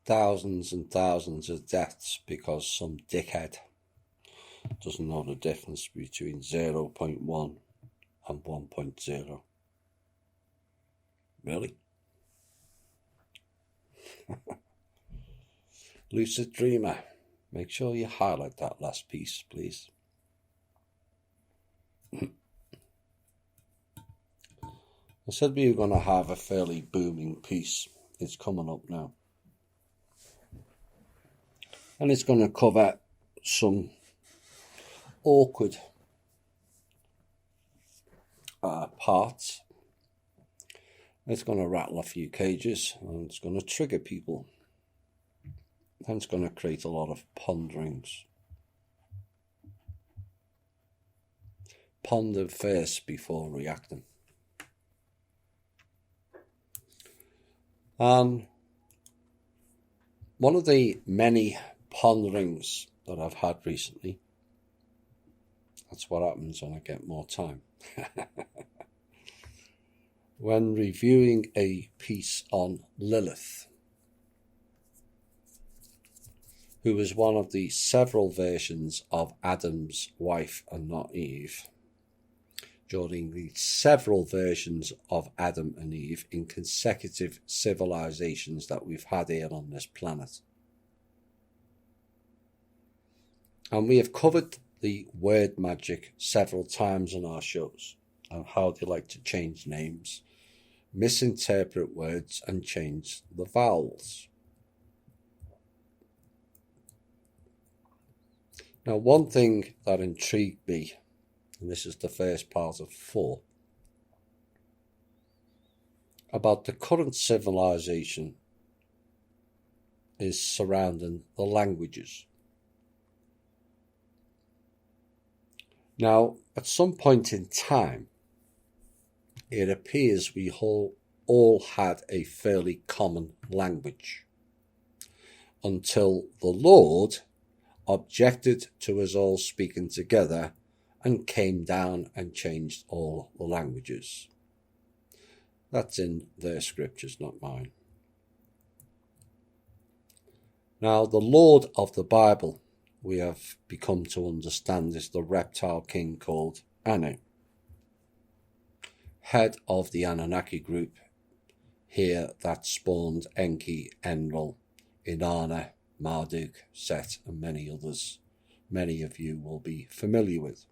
thousands and thousands of deaths because some dickhead doesn't know the difference between 0.1 and 1.0. Really? Lucid Dreamer, make sure you highlight that last piece, please. I said we were going to have a fairly booming piece. It's coming up now. And it's going to cover some awkward parts. It's going to rattle a few cages and it's going to trigger people. And it's going to create a lot of ponderings. Ponder first before reacting. And one of the many ponderings that I've had recently, that's what happens when I get more time. When reviewing a piece on Lilith, who was one of the several versions of Adam's wife and not Eve, during the several versions of Adam and Eve in consecutive civilizations that we've had here on this planet. And we have covered the word magic several times on our shows and how they like to change names, misinterpret words and change the vowels. Now, one thing that intrigued me, and this is the first part of 4, about the current civilization is surrounding the languages. Now, at some point in time, it appears we all had a fairly common language until the Lord objected to us all speaking together and came down and changed all the languages. That's in their scriptures, not mine. Now, the Lord of the Bible, we have become to understand, is the reptile king called Anu, head of the Anunnaki group here that spawned Enki, Enlil, Inanna, Marduk, Set, and many others many of you will be familiar with.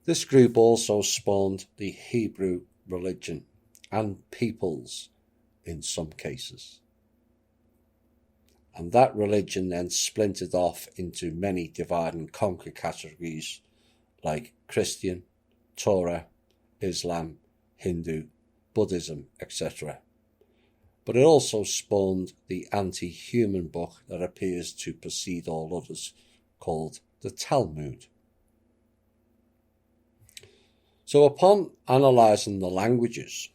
This group also spawned the Hebrew religion and peoples in some cases. And that religion then splintered off into many divide and conquer categories like Christian, Torah, Islam, Hindu, Buddhism, etc. But it also spawned the anti-human book that appears to precede all others, called the Talmud. So upon analysing the languages,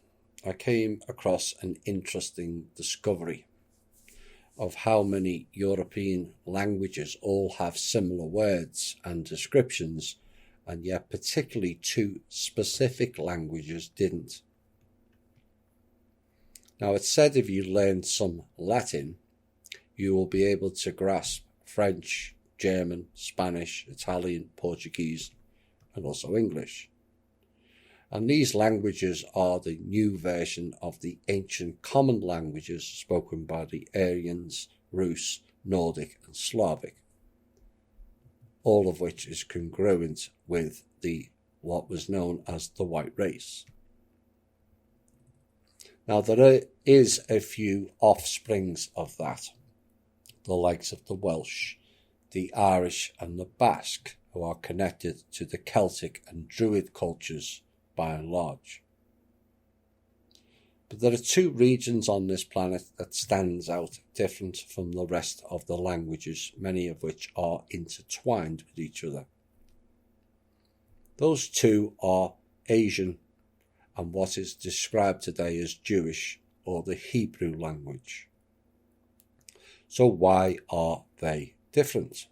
I came across an interesting discovery of how many European languages all have similar words and descriptions, and yet particularly 2 specific languages didn't. Now, it's said if you learn some Latin, you will be able to grasp French, German, Spanish, Italian, Portuguese, and also English. And these languages are the new version of the ancient common languages spoken by the Aryans, Rus, Nordic, and Slavic, all of which is congruent with what was known as the white race. Now, there is a few offsprings of that, the likes of the Welsh, the Irish, and the Basque, who are connected to the Celtic and Druid cultures by and large. But there are 2 regions on this planet that stands out different from the rest of the languages, many of which are intertwined with each other. Those 2 are Asian and what is described today as Jewish, or the Hebrew language. So why are they different?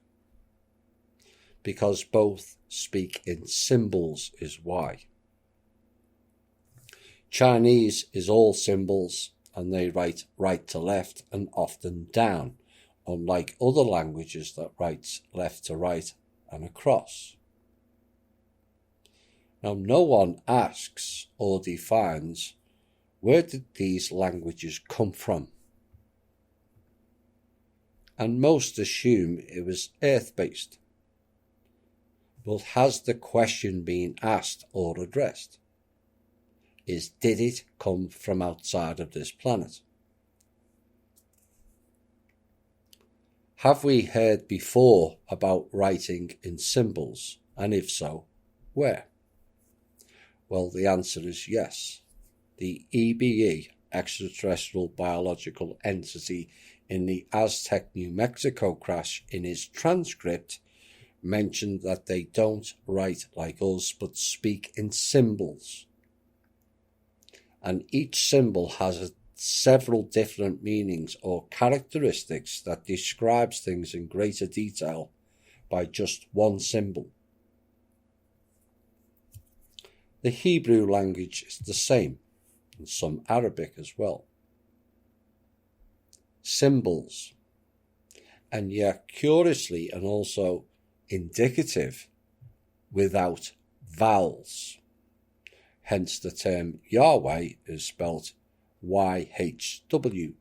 Because both speak in symbols is why. Chinese is all symbols, and they write right to left and often down, unlike other languages that write left to right and across. Now, no one asks or defines where did these languages come from, and most assume it was Earth-based. But has the question been asked or addressed? Did it come from outside of this planet? Have we heard before about writing in symbols, and if so, where? Well, the answer is yes. The EBE, extraterrestrial biological entity in the Aztec, New Mexico crash, in his transcript mentioned that they don't write like us but speak in symbols. And each symbol has several different meanings or characteristics that describes things in greater detail by just one symbol. The Hebrew language is the same, and some Arabic as well. Symbols, and yet curiously and also indicative, without vowels. Hence the term Yahweh is spelt YHWH.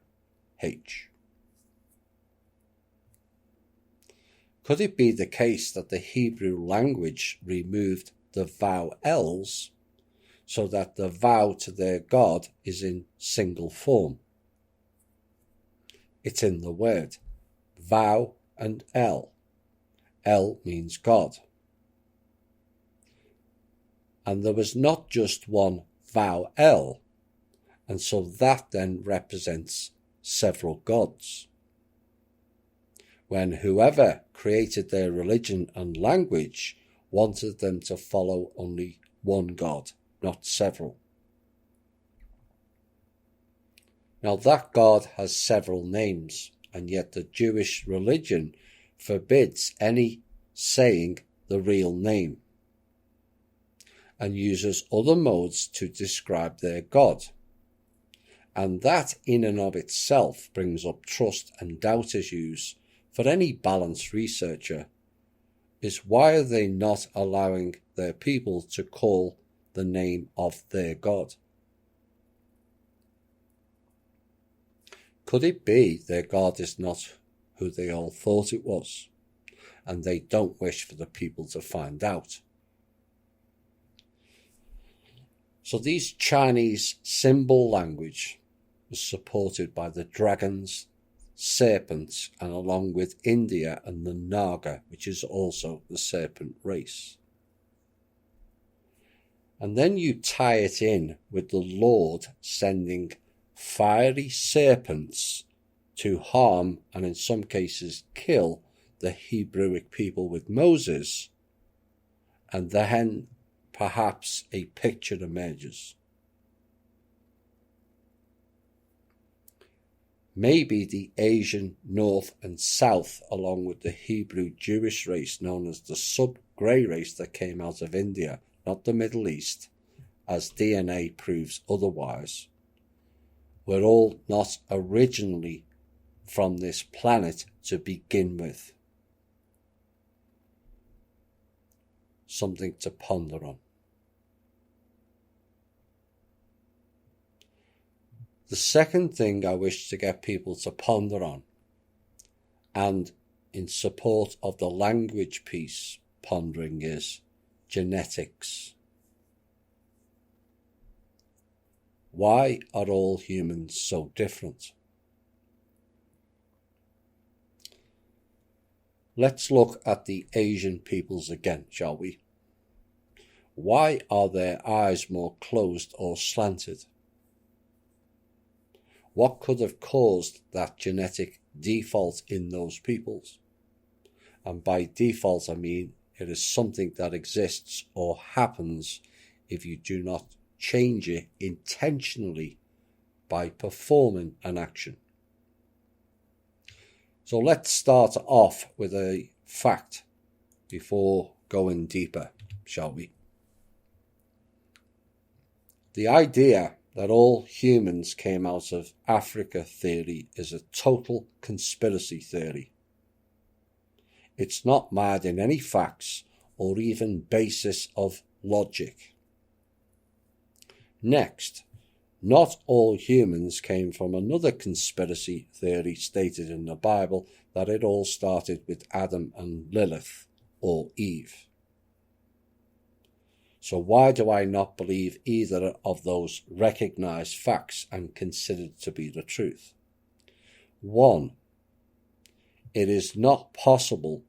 Could it be the case that the Hebrew language removed the vowels so that the vow to their God is in single form? It's in the word, vow and El. El means God. And there was not just one vow El, and so that then represents several gods. When whoever created their religion and language wanted them to follow only one God, not several. Now that God has several names, and yet the Jewish religion forbids any saying the real name, and uses other modes to describe their God. And that in and of itself brings up trust and doubt issues for any balanced researcher, is why are they not allowing their people to call the name of their God? Could it be their God is not who they all thought it was, and they don't wish for the people to find out? So these Chinese symbol language was supported by the dragons, serpents, and along with India and the Naga, which is also the serpent race. And then you tie it in with the Lord sending fiery serpents to harm and in some cases kill the Hebrewic people with Moses, and then perhaps a picture emerges. Maybe the Asian North and South, along with the Hebrew Jewish race known as the sub-grey race that came out of India, not the Middle East, as DNA proves otherwise, were all not originally from this planet to begin with. Something to ponder on. The second thing I wish to get people to ponder on, and in support of the language piece pondering, is genetics. Why are all humans so different? Let's look at the Asian peoples again, shall we? Why are their eyes more closed or slanted? What could have caused that genetic default in those peoples? And by default I mean it is something that exists or happens if you do not change it intentionally by performing an action. So let's start off with a fact before going deeper, shall we? The idea that all humans came out of Africa theory is a total conspiracy theory. It's not marred in any facts or even basis of logic. Next, not all humans came from another conspiracy theory stated in the Bible, that it all started with Adam and Lilith, or Eve. So why do I not believe either of those recognized facts and considered to be the truth? 1. It is not possible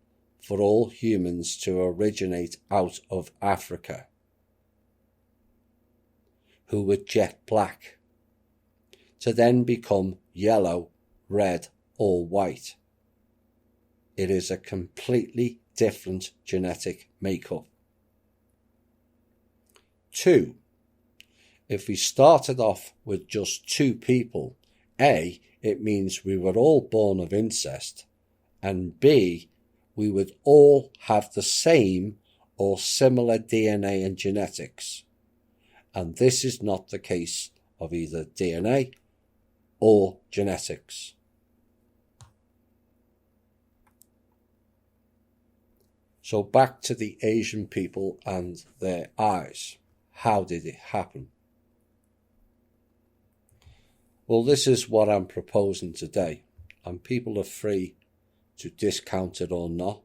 for all humans to originate out of Africa, who were jet black, to then become yellow, red, or white. It is a completely different genetic makeup. 2. If we started off with just 2 people, A, it means we were all born of incest, and B, we would all have the same or similar DNA and genetics. And this is not the case of either DNA or genetics. So back to the Asian people and their eyes. How did it happen? Well, this is what I'm proposing today, and people are free to discount it or not,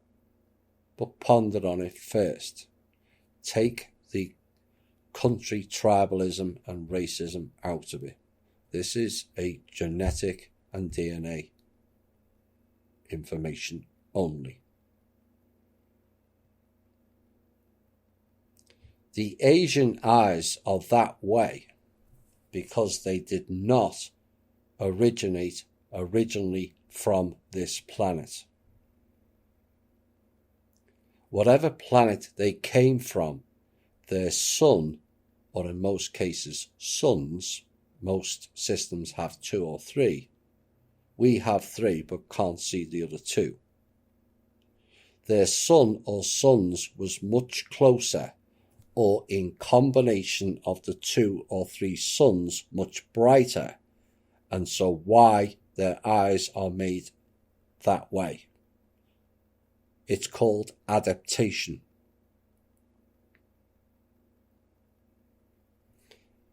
but ponder on it first. Take the country tribalism and racism out of it. This is a genetic and DNA information only. The Asian eyes are that way because they did not originate originally from this planet. Whatever planet they came from, their sun, or in most cases suns, most systems have 2 or 3. We have 3 but can't see the other 2. Their sun or suns was much closer, or in combination of the 2 or 3 suns much brighter, and so why their eyes are made that way. It's called adaptation.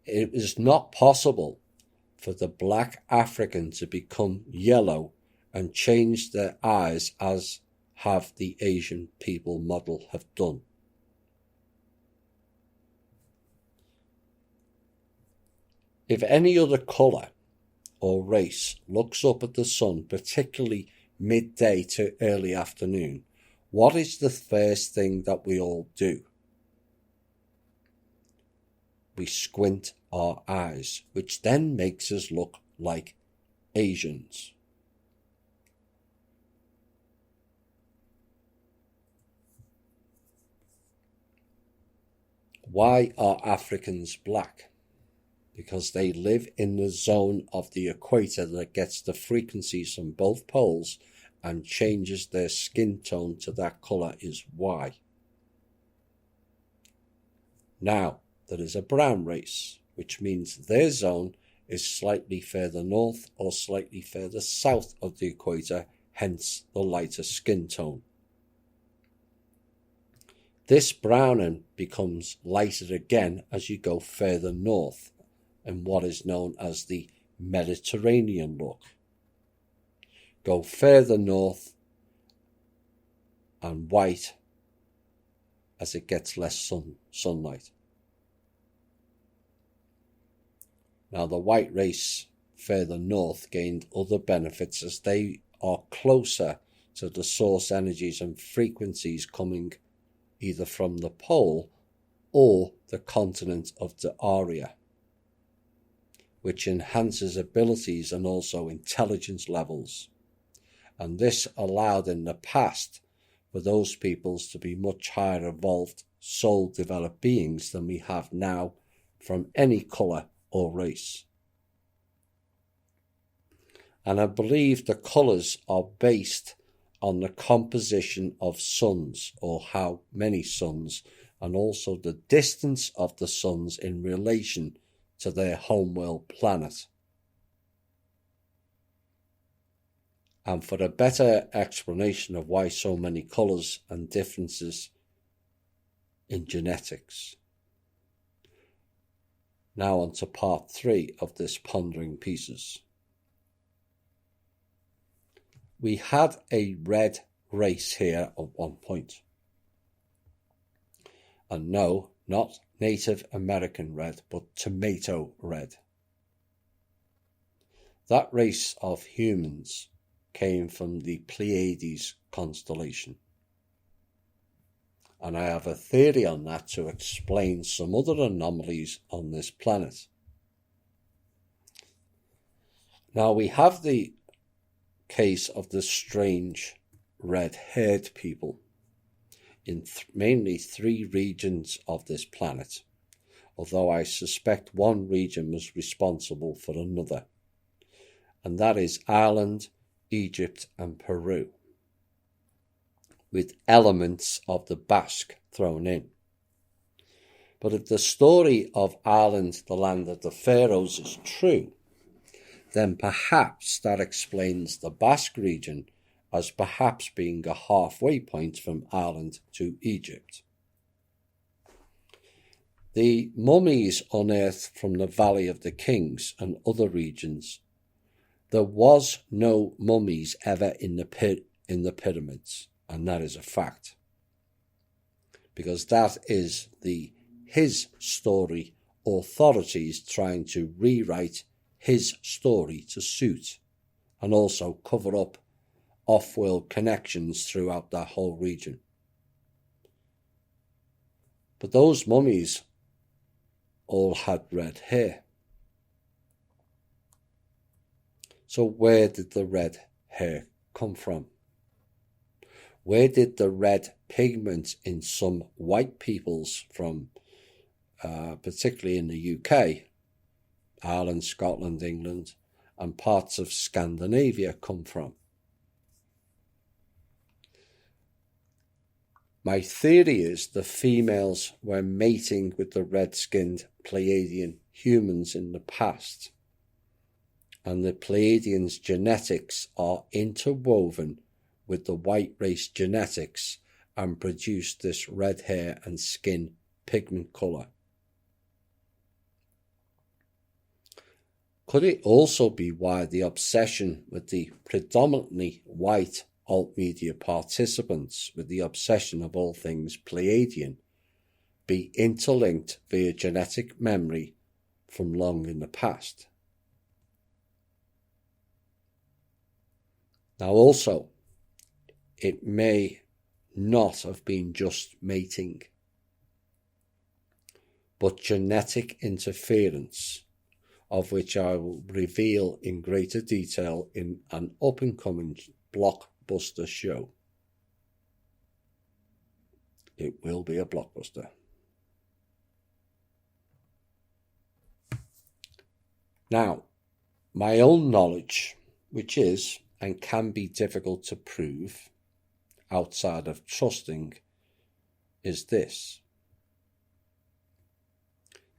It is not possible for the black African to become yellow and change their eyes as have the Asian people model have done. If any other colour or race looks up at the sun, particularly midday to early afternoon, what is the first thing that we all do? We squint our eyes, which then makes us look like Asians. Why are Africans black? Because they live in the zone of the equator that gets the frequencies from both poles and changes their skin tone to that colour is why. Now, there is a brown race, which means their zone is slightly further north or slightly further south of the equator, hence the lighter skin tone. This browning becomes lighter again as you go further north, in what is known as the Mediterranean look. Go further north and white as it gets less sunlight. Now the white race further north gained other benefits as they are closer to the source energies and frequencies coming either from the pole or the continent of the area, which enhances abilities and also intelligence levels. And this allowed in the past for those peoples to be much higher evolved, soul-developed beings than we have now from any colour or race. And I believe the colours are based on the composition of suns, or how many suns, and also the distance of the suns in relation to their homeworld planet. And for a better explanation of why so many colours and differences in genetics. Now on to part 3 of this Pondering Pieces. We had a red race here at one point. And no, not Native American red, but tomato red. That race of humans came from the Pleiades constellation. And I have a theory on that to explain some other anomalies on this planet. Now we have the case of the strange red-haired people in mainly 3 regions of this planet, although I suspect one region was responsible for another, and that is Ireland, Egypt and Peru, with elements of the Basque thrown in. But if the story of Ireland, the land of the pharaohs, is true, then perhaps that explains the Basque region as perhaps being a halfway point from Ireland to Egypt. The mummies unearthed from the Valley of the Kings and other regions, there was no mummies ever in the pyramids, and that is a fact. Because that is his story, authorities trying to rewrite his story to suit, and also cover up off-world connections throughout that whole region. But those mummies all had red hair. So where did the red hair come from? Where did the red pigment in some white peoples from, particularly in the UK, Ireland, Scotland, England, and parts of Scandinavia come from? My theory is the females were mating with the red-skinned Pleiadian humans in the past, and the Pleiadians' genetics are interwoven with the white race genetics and produce this red hair and skin pigment colour. Could it also be why the obsession with the predominantly white alt media participants with the obsession of all things Pleiadian be interlinked via genetic memory from long in the past? Now also, it may not have been just mating, but genetic interference, of which I will reveal in greater detail in an up-and-coming blockbuster show. It will be a blockbuster. Now, my own knowledge, which is and can be difficult to prove outside of trusting, is this.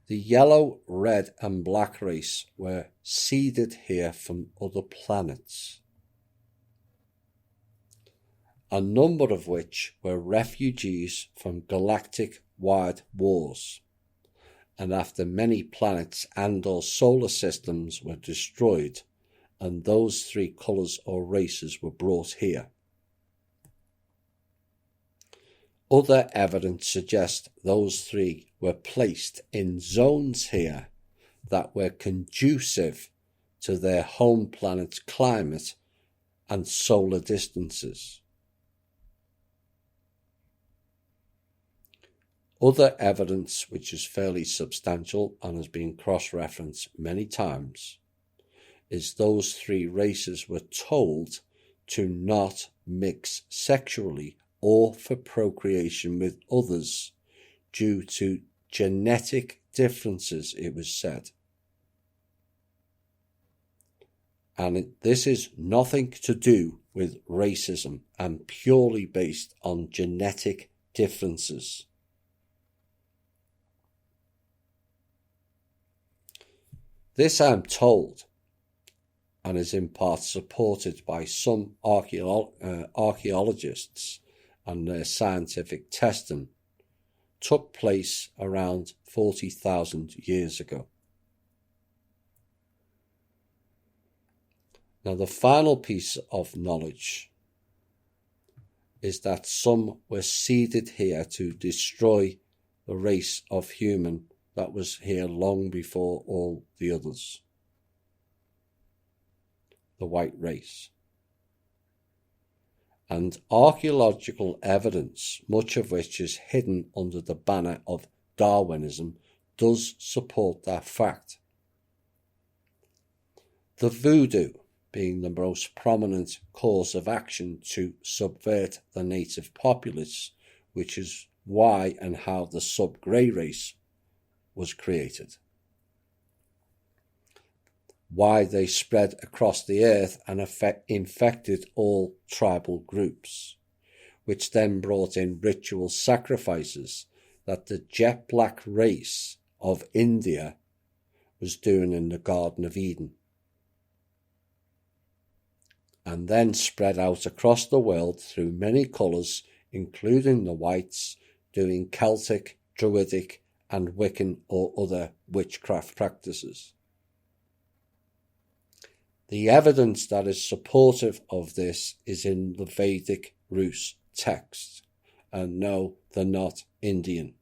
The yellow, red and black race were seeded here from other planets, a number of which were refugees from galactic-wide wars, and after many planets and or solar systems were destroyed, and those 3 colours or races were brought here. Other evidence suggests those 3 were placed in zones here that were conducive to their home planet's climate and solar distances. Other evidence, which is fairly substantial and has been cross-referenced many times, is those 3 races were told to not mix sexually or for procreation with others due to genetic differences, it was said. And this is nothing to do with racism and purely based on genetic differences. This, I am told, and is in part supported by some archaeologists and their scientific testing, took place around 40,000 years ago. Now, the final piece of knowledge is that some were seeded here to destroy the race of human that was here long before all the others. The white race. And archaeological evidence, much of which is hidden under the banner of Darwinism, does support that fact. The voodoo being the most prominent course of action to subvert the native populace, which is why and how the sub-grey race was created. Why they spread across the earth and infected all tribal groups, which then brought in ritual sacrifices that the jet black race of India was doing in the Garden of Eden, and then spread out across the world through many colours, including the whites, doing Celtic, Druidic and Wiccan or other witchcraft practices. The evidence that is supportive of this is in the Vedic Rus texts, and no, they're not Indian.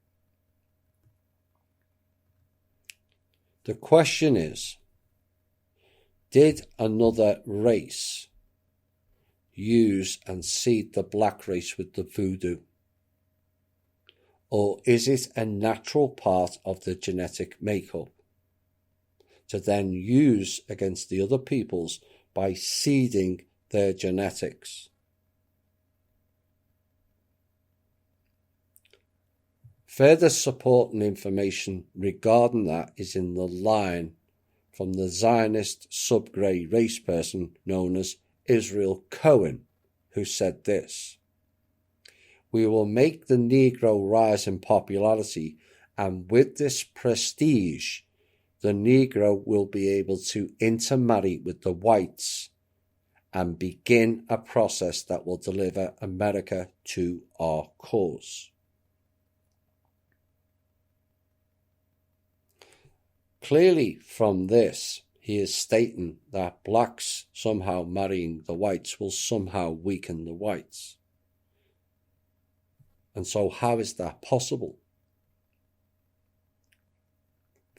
The question is, did another race use and seed the black race with the voodoo? Or is it a natural part of the genetic makeup to then use against the other peoples by seeding their genetics? Further support and information regarding that is in the line from the Zionist sub-grey race person known as Israel Cohen, who said this: "We will make the Negro rise in popularity, and with this prestige, the Negro will be able to intermarry with the whites and begin a process that will deliver America to our cause." Clearly from this, he is stating that blacks somehow marrying the whites will somehow weaken the whites. And so how is that possible?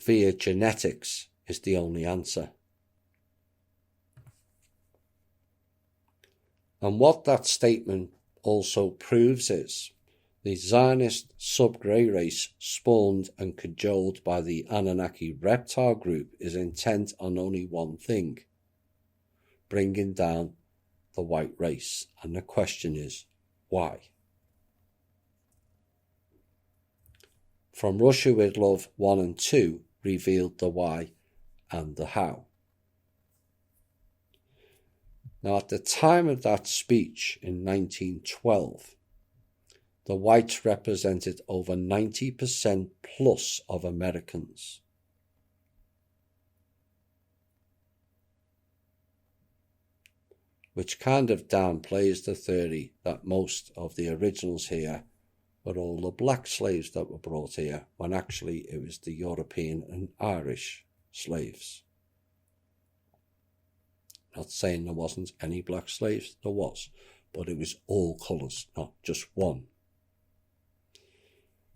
Via genetics is the only answer. And what that statement also proves is the Zionist sub-grey race, spawned and cajoled by the Anunnaki reptile group, is intent on only one thing: bringing down the white race. And the question is, why? From Russia with Love 1 and 2 revealed the why and the how. Now, at the time of that speech in 1912, the whites represented over 90% plus of Americans. Which kind of downplays the theory that most of the originals here were all the black slaves that were brought here, when actually it was the European and Irish slaves. Not saying there wasn't any black slaves, there was, but it was all colours, not just one.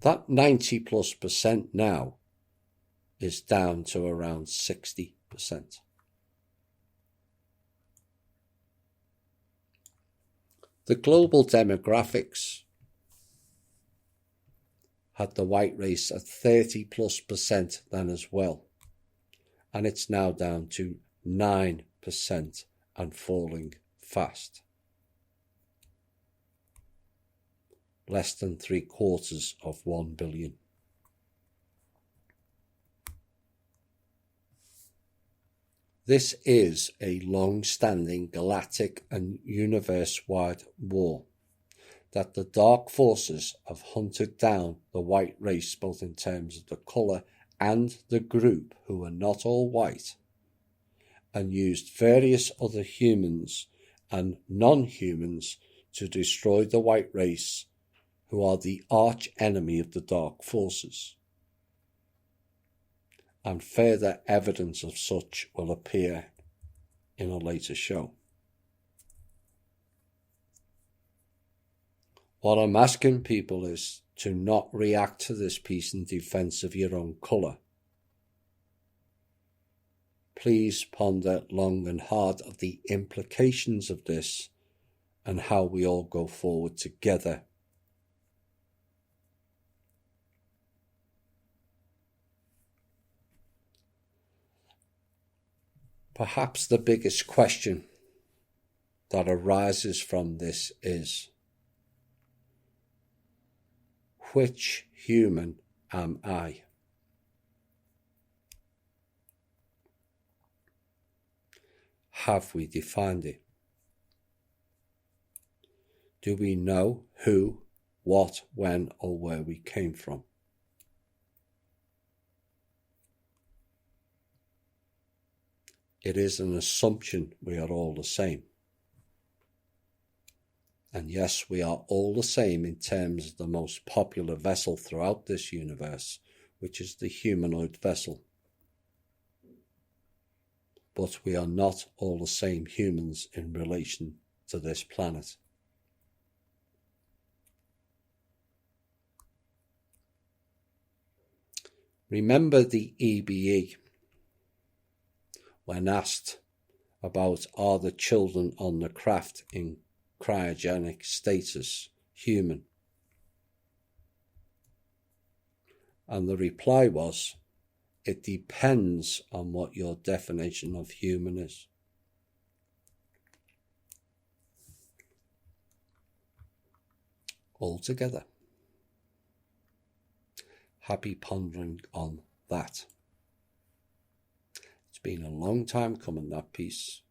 That 90+% now is down to around 60%. The global demographics had the white race at 30+% then as well, and it's now down to 9% and falling fast. Less than 0.75 billion. This is a long-standing galactic and universe-wide war that the dark forces have hunted down the white race, both in terms of the colour and the group who were not all white, and used various other humans and non-humans to destroy the white race, who are the arch enemy of the dark forces. And further evidence of such will appear in a later show. What I'm asking people is to not react to this piece in defense of your own colour. Please ponder long and hard of the implications of this and how we all go forward together. Perhaps the biggest question that arises from this is, which human am I? Have we defined it? Do we know who, what, when, or where we came from? It is an assumption we are all the same. And yes, we are all the same in terms of the most popular vessel throughout this universe, which is the humanoid vessel. But we are not all the same humans in relation to this planet. Remember the EBE when asked about are the children on the craft in cryogenic status human? And the reply was, it depends on what your definition of human is. Altogether. Happy pondering on that. It's been a long time coming, that piece.